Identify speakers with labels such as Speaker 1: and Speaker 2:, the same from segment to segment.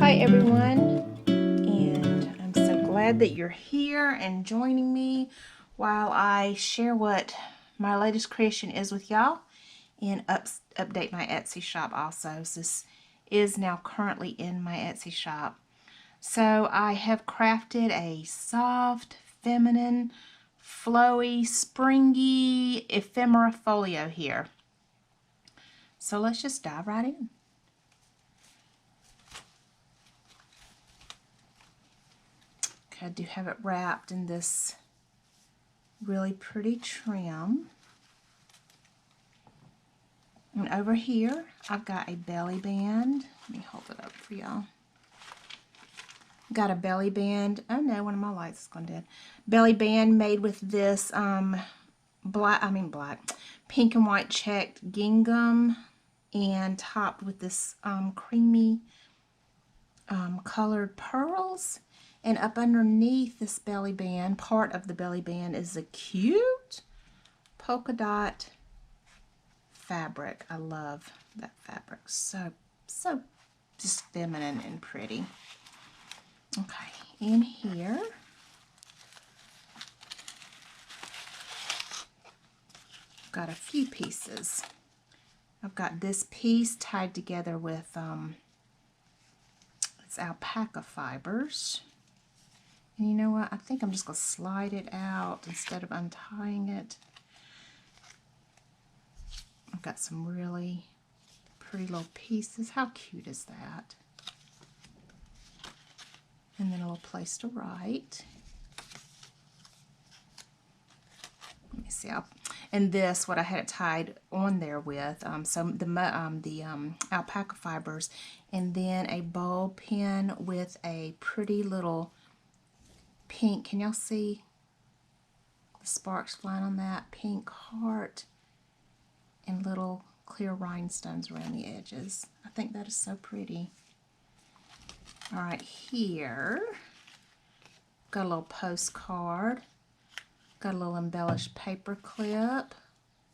Speaker 1: Hi everyone, and I'm so glad that you're here and joining me while I share what my latest creation is with y'all and update my Etsy shop also. So this is now currently in my Etsy shop. So I have crafted a soft, feminine, flowy, springy ephemera folio here. So let's just dive right in. I do have it wrapped in this really pretty trim. And over here, I've got a belly band. Let me hold it up for y'all. Got a belly band. Oh no, one of my lights is gone dead. Belly band made with this pink and white checked gingham and topped with this creamy colored pearls. And up underneath this belly band, part of the belly band, is a cute polka dot fabric. I love that fabric. So just feminine and pretty. Okay, in here, I've got a few pieces. I've got this piece tied together with it's alpaca fibers. And you know what? I think I'm just going to slide it out instead of untying it. I've got some really pretty little pieces. How cute is that? And then a little place to write. Let me see. And this, what I had it tied on there with, so the alpaca fibers, and then a ball pin with a pretty little pink. Can y'all see the sparks flying on that? Pink heart and little clear rhinestones around the edges. I think that is so pretty. All right, here, got a little postcard. Got a little embellished paper clip,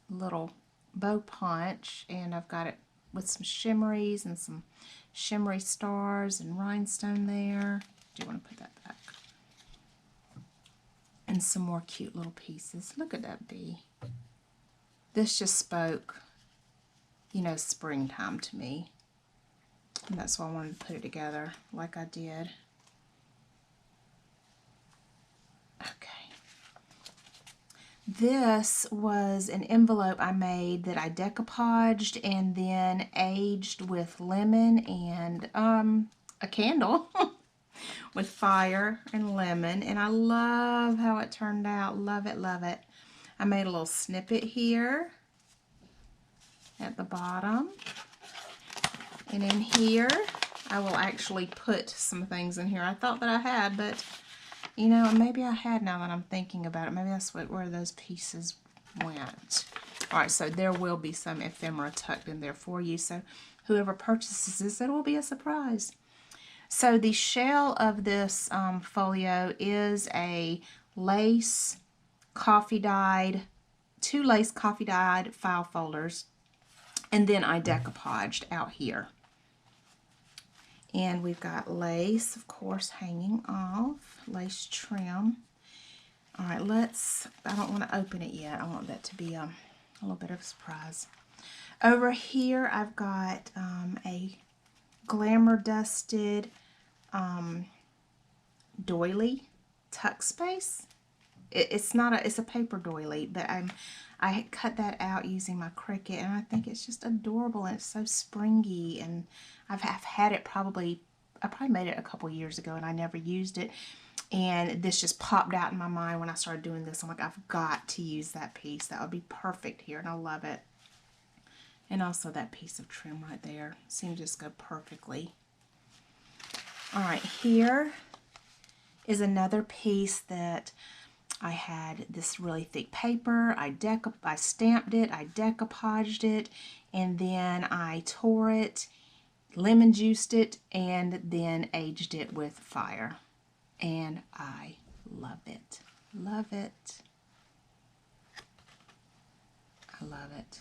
Speaker 1: little bow punch, and I've got it with some shimmeries and some shimmery stars and rhinestone there. Do you want to put that back? And some more cute little pieces. Look at that bee. This just spoke, you know, springtime to me. And that's why I wanted to put it together like I did. Okay. This was an envelope I made that I decoupaged and then aged with lemon and a candle with fire and lemon. And I love how it turned out. Love it, love it. I made a little snippet here at the bottom. And in here, I will actually put some things in here. I thought that I had, but you know, maybe I had now that I'm thinking about it. Maybe that's where those pieces went. All right, so there will be some ephemera tucked in there for you. So whoever purchases this, it will be a surprise. So the shell of this folio is a lace coffee dyed, 2 lace coffee dyed file folders. And then I decoupaged out here. And we've got lace, of course, hanging off, lace trim. All right, I don't want to open it yet. I want that to be a little bit of a surprise. Over here, I've got a glamour dusted doily tuck space. It's a paper doily, but I cut that out using my Cricut, and I think it's just adorable, and it's so springy, and I've had it I probably made it a couple years ago, and I never used it, and this just popped out in my mind when I started doing this. I'm like, I've got to use that piece. That would be perfect here, and I love it. And also that piece of trim right there seems to just go perfectly. All right, here is another piece that I had this really thick paper. I stamped it, I decoupaged it, and then I tore it, lemon juiced it, and then aged it with fire. And I love it. Love it. I love it.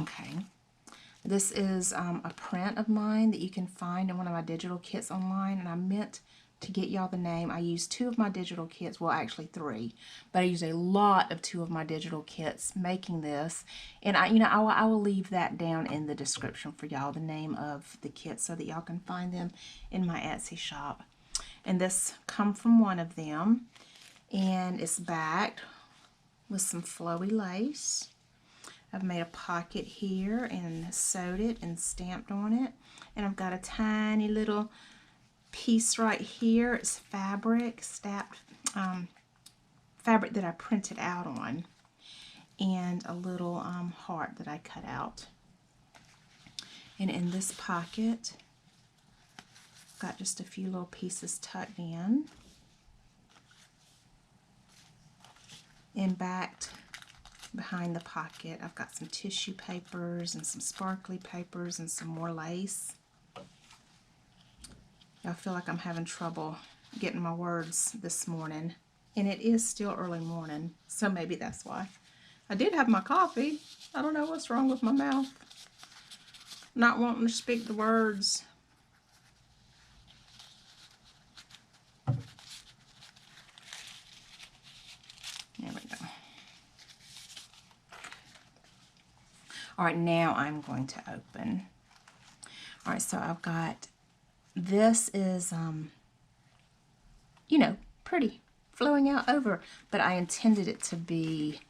Speaker 1: Okay. This is a print of mine that you can find in one of my digital kits online, and I meant to get y'all the name. I used 2 of my digital kits, well actually 3, but I used a lot of 2 of my digital kits making this, and I will leave that down in the description for y'all, the name of the kit, so that y'all can find them in my Etsy shop. And this come from one of them, and it's backed with some flowy lace. I've made a pocket here and sewed it and stamped on it, and I've got a tiny little piece right here. It's fabric, fabric that I printed out on, and a little heart that I cut out. And in this pocket, I've got just a few little pieces tucked in. And backed behind the pocket, I've got some tissue papers and some sparkly papers and some more lace. I feel like I'm having trouble getting my words this morning, and it is still early morning, so maybe that's why. I did have my coffee. I don't know what's wrong with my mouth. Not wanting to speak the words. There we go. All right, now I'm going to open. All right, so I've got, this is, you know, pretty, flowing out over, but I intended it to be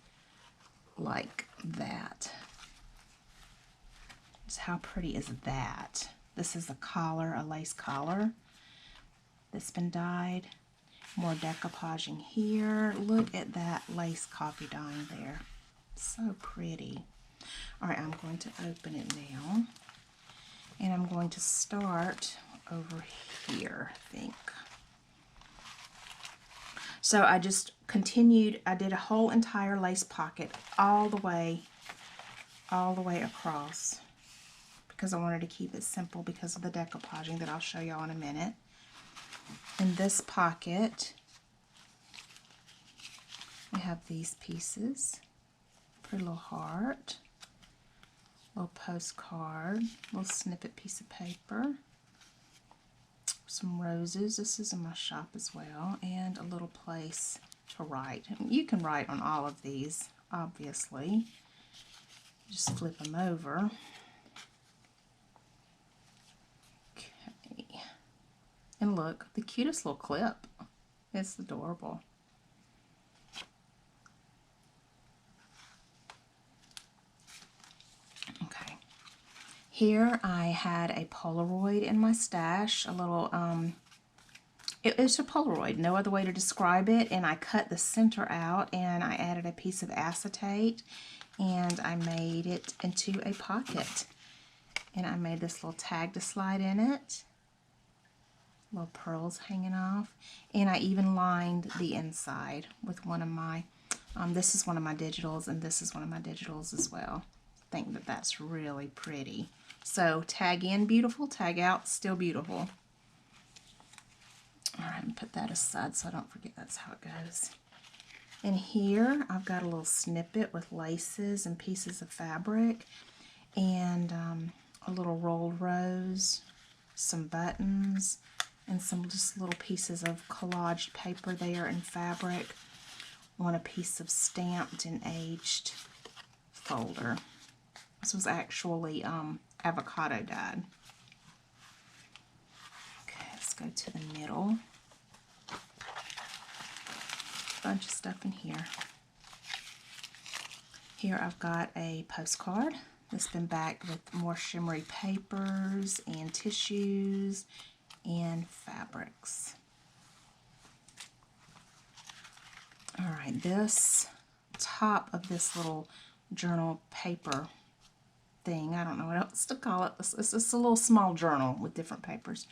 Speaker 1: like that. So how pretty is that? This is a collar, a lace collar that's been dyed. More decoupaging here. Look at that lace coffee dyeing there. So pretty. All right, I'm going to open it now. And I'm going to start over here, I think. So I just continued, I did a whole entire lace pocket all the way across, because I wanted to keep it simple because of the decoupaging that I'll show y'all in a minute. In this pocket, we have these pieces. Pretty little heart, little postcard, little snippet piece of paper, some roses. This is in my shop as well, and a little place to write. You can write on all of these, obviously. Just flip them over. Okay. And look, the cutest little clip. It's adorable. Okay. Here I had a Polaroid in my stash, a little, it's a Polaroid, no other way to describe it, and I cut the center out and I added a piece of acetate and I made it into a pocket. And I made this little tag to slide in it. Little pearls hanging off. And I even lined the inside with one of my, this is one of my digitals, and this is one of my digitals as well. I think that that's really pretty. So tag in, beautiful. Tag out, still beautiful. All right, and put that aside so I don't forget that's how it goes. And here I've got a little snippet with laces and pieces of fabric, and a little rolled rose, some buttons, and some just little pieces of collaged paper there in fabric on a piece of stamped and aged folder. This was actually avocado dyed. Okay, let's go to the middle. Bunch of stuff in here. Here I've got a postcard that's been backed with more shimmery papers and tissues and fabrics. All right, this top of this little journal paper thing, I don't know what else to call it. It's just a little small journal with different papers.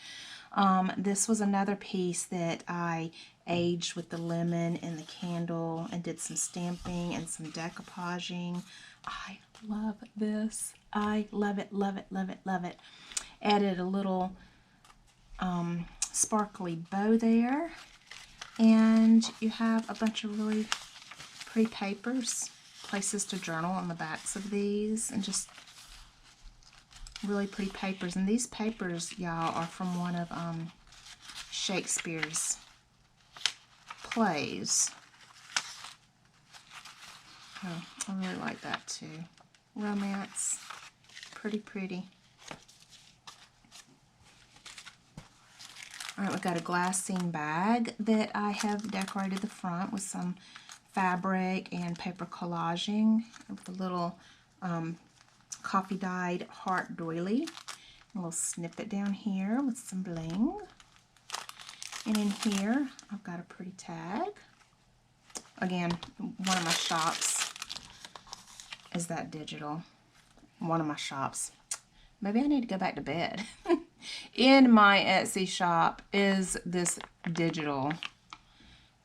Speaker 1: This was another piece that I aged with the lemon and the candle and did some stamping and some decoupaging. I love this. I love it, love it, love it, love it. Added a little sparkly bow there, and you have a bunch of really pretty papers, places to journal on the backs of these, and just really pretty papers. And these papers, y'all, are from one of Shakespeare's plays. Oh, I really like that too. Romance. Pretty, pretty. Alright, we've got a glassine bag that I have decorated the front with some fabric and paper collaging with a little coffee dyed heart doily. A little snippet down here with some bling. And in here, I've got a pretty tag. Again, one of my shops is that digital. One of my shops. Maybe I need to go back to bed. In my Etsy shop is this digital,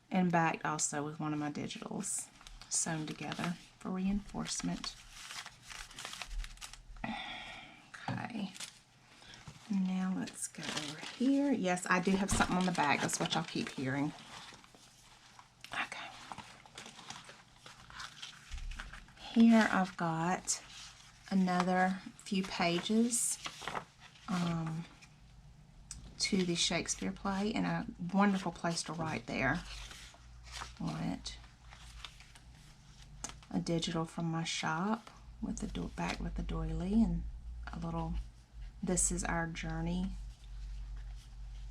Speaker 1: and backed also with one of my digitals sewn together for reinforcement. Okay. Now let's go over here. Yes, I do have something on the back. That's what y'all keep hearing. Okay. Here I've got another few pages to the Shakespeare play, and a wonderful place to write there on it. A digital from my shop with the back with the doily and a little "This is our journey"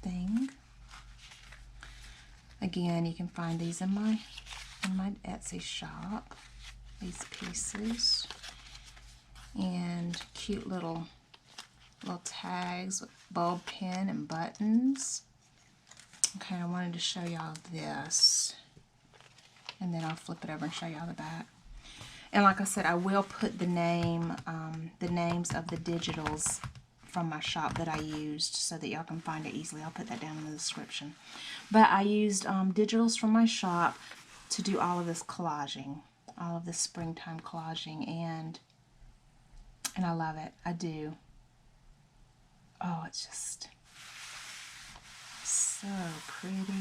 Speaker 1: thing. Again, you can find these in my Etsy shop. These pieces and cute little tags with bulb pin and buttons. Okay, I wanted to show y'all this, and then I'll flip it over and show y'all the back. And like I said, I will put the names of the digitals from my shop that I used so that y'all can find it easily. I'll put that down in the description. But I used digitals from my shop to do all of this collaging, all of this springtime collaging, and I love it. I do. Oh, it's just so pretty.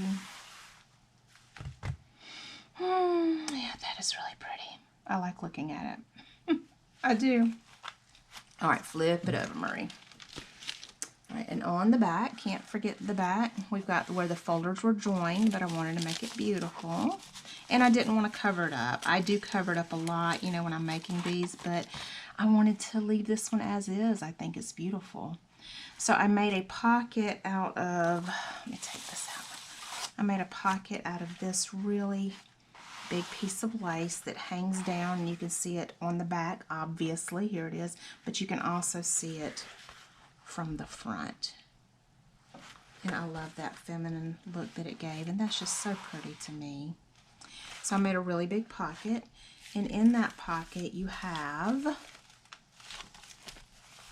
Speaker 1: Yeah, that is really pretty. I like looking at it. I do. All right, flip it over, Marie. All right, and on the back, can't forget the back, we've got where the folders were joined, but I wanted to make it beautiful. And I didn't want to cover it up. I do cover it up a lot, you know, when I'm making these, but I wanted to leave this one as is. I think it's beautiful. So I made a pocket out of, let me take this out. I made a pocket out of this really big piece of lace that hangs down, and you can see it on the back, obviously. Here it is. But you can also see it from the front. And I love that feminine look that it gave, and that's just so pretty to me. So I made a really big pocket, and in that pocket you have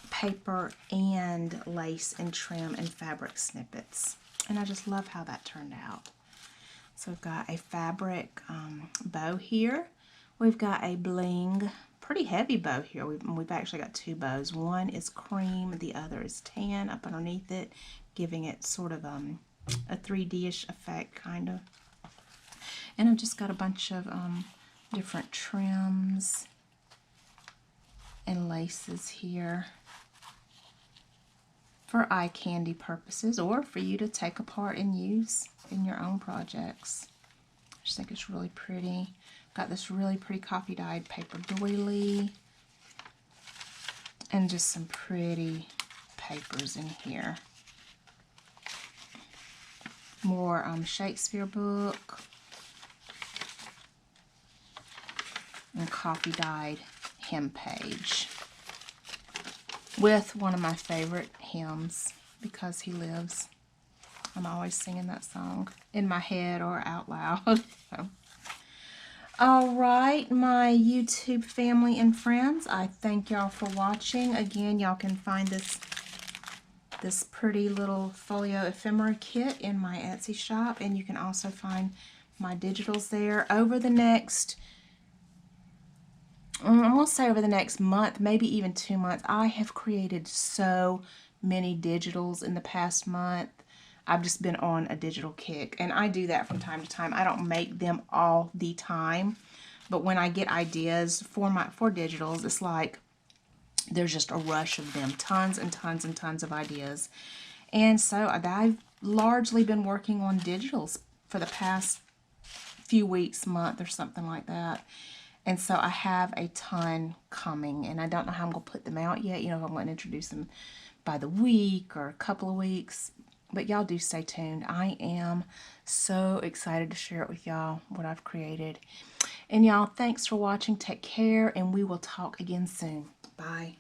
Speaker 1: paper and lace and trim and fabric snippets. And I just love how that turned out. So we've got a fabric bow here. We've got a bling, pretty heavy bow here. We've actually got two bows. One is cream, the other is tan up underneath it, giving it sort of a 3D-ish effect, kind of. And I've just got a bunch of different trims and laces here for eye candy purposes, or for you to take apart and use in your own projects. I just think it's really pretty. Got this really pretty coffee dyed paper doily, and just some pretty papers in here. More Shakespeare book and coffee dyed hymn page with one of my favorite hymns, Because He Lives. I'm always singing that song in my head or out loud. So. All right, my YouTube family and friends, I thank y'all for watching. Again, y'all can find this pretty little Folio Ephemera kit in my Etsy shop, and you can also find my digitals there. Over the next, I will say over the next month, maybe even 2 months, I have created so many digitals in the past month. I've just been on a digital kick, and I do that from time to time. I don't make them all the time, but when I get ideas for digitals, it's like there's just a rush of them. Tons and tons and tons of ideas. And so I've largely been working on digitals for the past few weeks, month, or something like that. And so I have a ton coming, and I don't know how I'm going to put them out yet. You know, if I'm going to introduce them by the week or a couple of weeks. But y'all do stay tuned. I am so excited to share it with y'all, what I've created. And y'all, thanks for watching. Take care, and we will talk again soon. Bye.